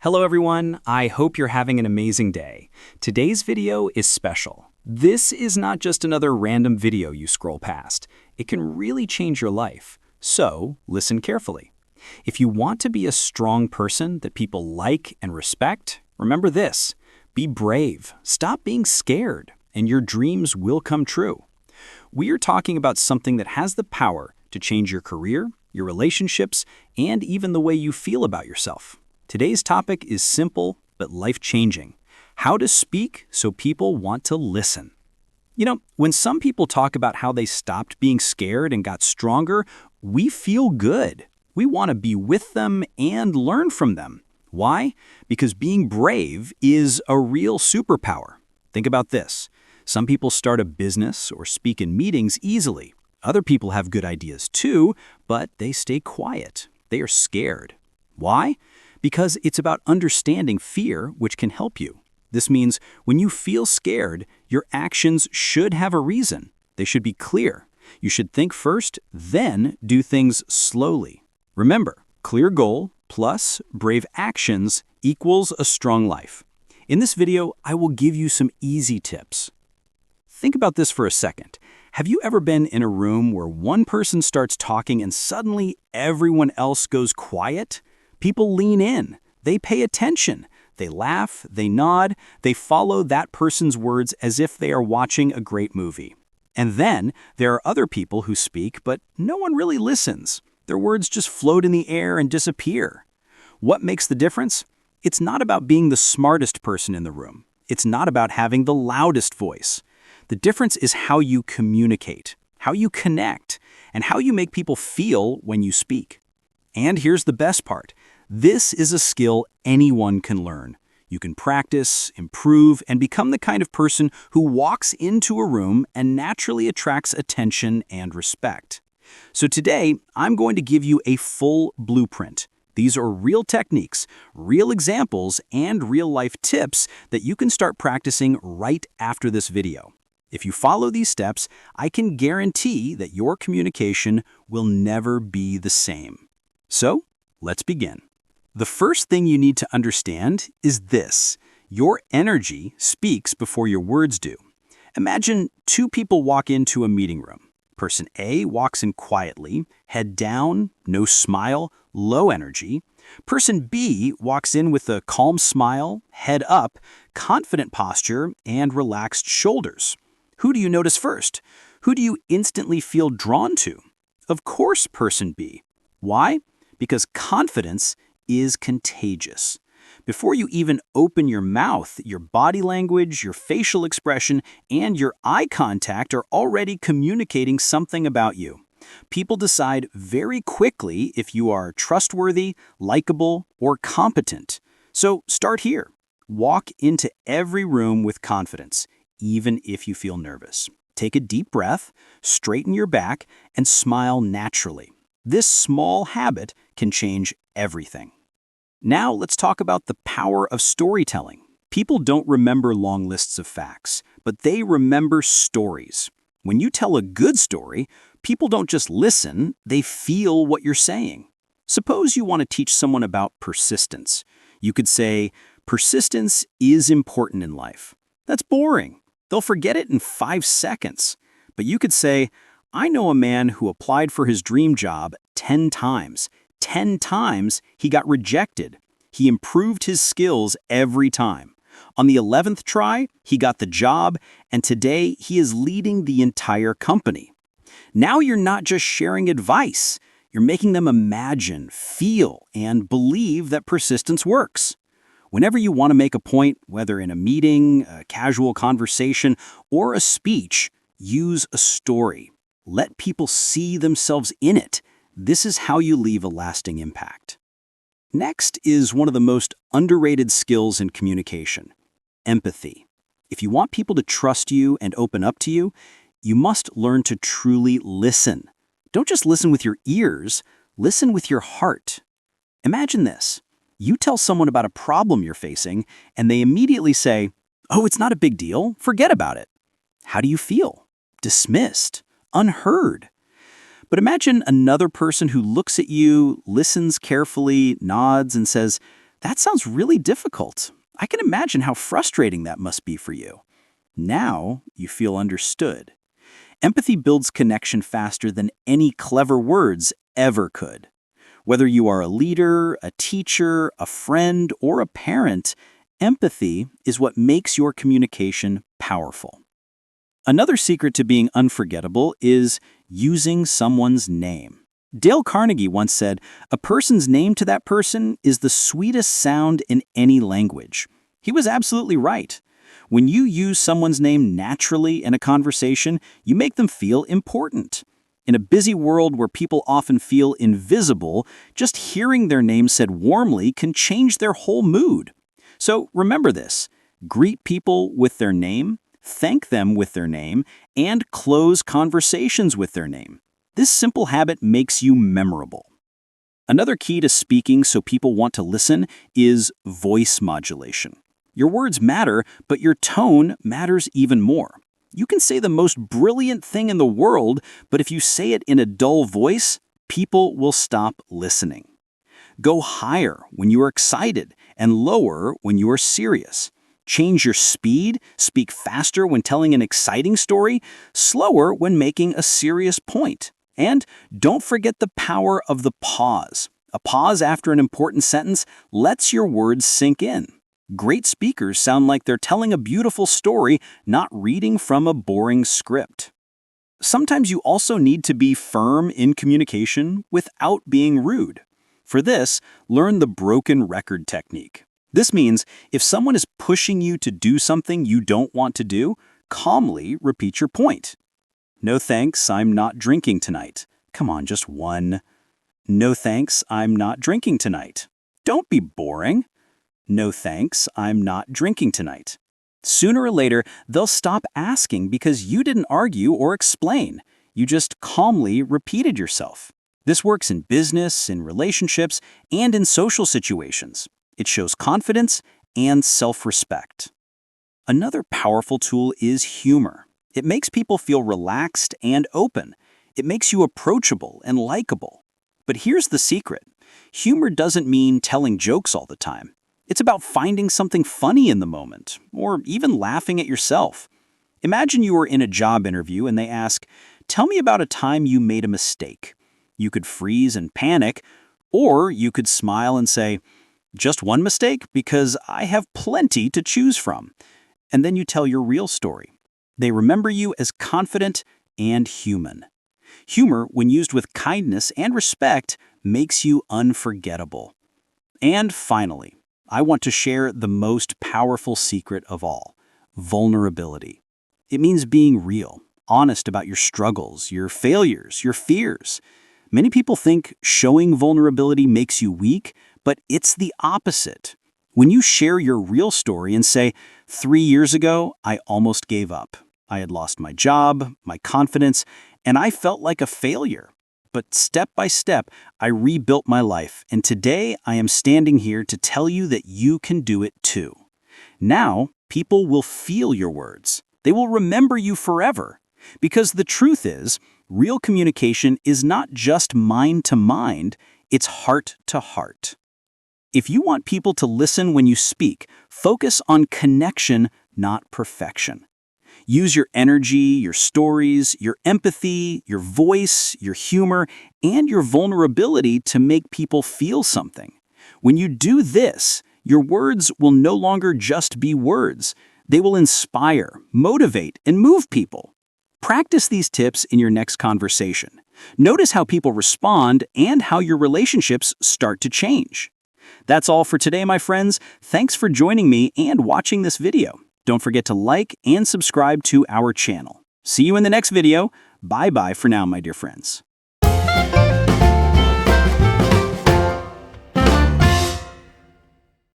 Hello everyone, I hope you're having an amazing day. Today's video is special. This is not just another random video you scroll past. It can really change your life. So, listen carefully. If you want to be a strong person that people like and respect, remember this. Be brave, stop being scared, and your dreams will come true. We are talking about something that has the power to change your career, your relationships, and even the way you feel about yourself. Today's topic is simple but life-changing. How to speak so people want to listen. You know, when some people talk about how they stopped being scared and got stronger, we feel good. We want to be with them and learn from them. Why? Because being brave is a real superpower. Think about this. Some people start a business or speak in meetings easily. Other people have good ideas too, but they stay quiet. They are scared. Why? Because it's about understanding fear, which can help you. This means when you feel scared, your actions should have a reason. They should be clear. You should think first, then do things slowly. Remember, clear goal plus brave actions equals a strong life. In this video, I will give you some easy tips. Think about this for a second. Have you ever been in a room where one person starts talking and suddenly everyone else goes quiet? People lean in, they pay attention, they laugh, they nod, they follow that person's words as if they are watching a great movie. And then there are other people who speak, but no one really listens. Their words just float in the air and disappear. What makes the difference? It's not about being the smartest person in the room. It's not about having the loudest voice. The difference is how you communicate, how you connect, and how you make people feel when you speak. And here's the best part. This is a skill anyone can learn. You can practice, improve, and become the kind of person who walks into a room and naturally attracts attention and respect. So today, I'm going to give you a full blueprint. These are real techniques, real examples, and real-life tips that you can start practicing right after this video. If you follow these steps, I can guarantee that your communication will never be the same. So, let's begin. The first thing you need to understand is this. Your energy speaks before your words do. Imagine two people walk into a meeting room. Person A walks in quietly, head down, no smile, low energy. Person B walks in with a calm smile, head up, confident posture, and relaxed shoulders. Who do you notice first? Who do you instantly feel drawn to? Of course, person B. Why? Because confidence is contagious. Before you even open your mouth, your body language, your facial expression, and your eye contact are already communicating something about you. People decide very quickly if you are trustworthy, likable, or competent. So start here. Walk into every room with confidence, even if you feel nervous. Take a deep breath, straighten your back, and smile naturally. This small habit can change everything. Now let's talk about the power of storytelling. People don't remember long lists of facts, but they remember stories. When you tell a good story, people don't just listen, they feel what you're saying. Suppose you want to teach someone about persistence. You could say, persistence is important in life. That's boring. They'll forget it in 5 seconds. But you could say, I know a man who applied for his dream job 10 times. 10 times he got rejected. He improved his skills every time. On the 11th try, he got the job, and today he is leading the entire company. Now you're not just sharing advice. You're making them imagine, feel, and believe that persistence works. Whenever you want to make a point, whether in a meeting, a casual conversation, or a speech, use a story. Let people see themselves in it. This is how you leave a lasting impact. Next is one of the most underrated skills in communication, empathy. If you want people to trust you and open up to you, you must learn to truly listen. Don't just listen with your ears, listen with your heart. Imagine this. You tell someone about a problem you're facing, and they immediately say, "Oh, it's not a big deal. Forget about it." How do you feel? Dismissed, unheard. But imagine another person who looks at you, listens carefully, nods, and says, That sounds really difficult. I can imagine how frustrating that must be for you. Now you feel understood. Empathy builds connection faster than any clever words ever could. Whether you are a leader, a teacher, a friend, or a parent, empathy is what makes your communication powerful. Another secret to being unforgettable is using someone's name. Dale Carnegie once said, "A person's name to that person is the sweetest sound in any language." He was absolutely right. When you use someone's name naturally in a conversation, you make them feel important. In a busy world where people often feel invisible, just hearing their name said warmly can change their whole mood. So remember this: greet people with their name, thank them with their name, and close conversations with their name. This simple habit makes you memorable. Another key to speaking so people want to listen is voice modulation. Your words matter, but your tone matters even more. You can say the most brilliant thing in the world, but if you say it in a dull voice, people will stop listening. Go higher when you are excited and lower when you are serious. Change your speed, speak faster when telling an exciting story, slower when making a serious point. And don't forget the power of the pause. A pause after an important sentence lets your words sink in. Great speakers sound like they're telling a beautiful story, not reading from a boring script. Sometimes you also need to be firm in communication without being rude. For this, learn the broken record technique. This means if someone is pushing you to do something you don't want to do, calmly repeat your point. "No thanks, I'm not drinking tonight." Come on, just one. "No thanks, I'm not drinking tonight." Don't be boring. "No thanks, I'm not drinking tonight." Sooner or later, they'll stop asking because you didn't argue or explain. You just calmly repeated yourself. This works in business, in relationships, and in social situations. It shows confidence and self-respect. Another powerful tool is humor. It makes people feel relaxed and open. It makes you approachable and likable. But here's the secret. Humor doesn't mean telling jokes all the time. It's about finding something funny in the moment, or even laughing at yourself. Imagine you are in a job interview and they ask, "Tell me about a time you made a mistake." You could freeze and panic, or you could smile and say, "Just one mistake? Because I have plenty to choose from." And then you tell your real story. They remember you as confident and human. Humor, when used with kindness and respect, makes you unforgettable. And finally, I want to share the most powerful secret of all: vulnerability. It means being real, honest about your struggles, your failures, your fears. Many people think showing vulnerability makes you weak, but it's the opposite. When you share your real story and say, 3 years ago, I almost gave up. I had lost my job, my confidence, and I felt like a failure. But step by step, I rebuilt my life, and today I am standing here to tell you that you can do it too. Now, people will feel your words. They will remember you forever. Because the truth is, real communication is not just mind to mind, it's heart to heart. If you want people to listen when you speak, focus on connection, not perfection. Use your energy, your stories, your empathy, your voice, your humor, and your vulnerability to make people feel something. When you do this, your words will no longer just be words. They will inspire, motivate, and move people. Practice these tips in your next conversation. Notice how people respond and how your relationships start to change. That's all for today, my friends. Thanks for joining me and watching this video. Don't forget to like and subscribe to our channel. See you in the next video. Bye-bye for now, my dear friends.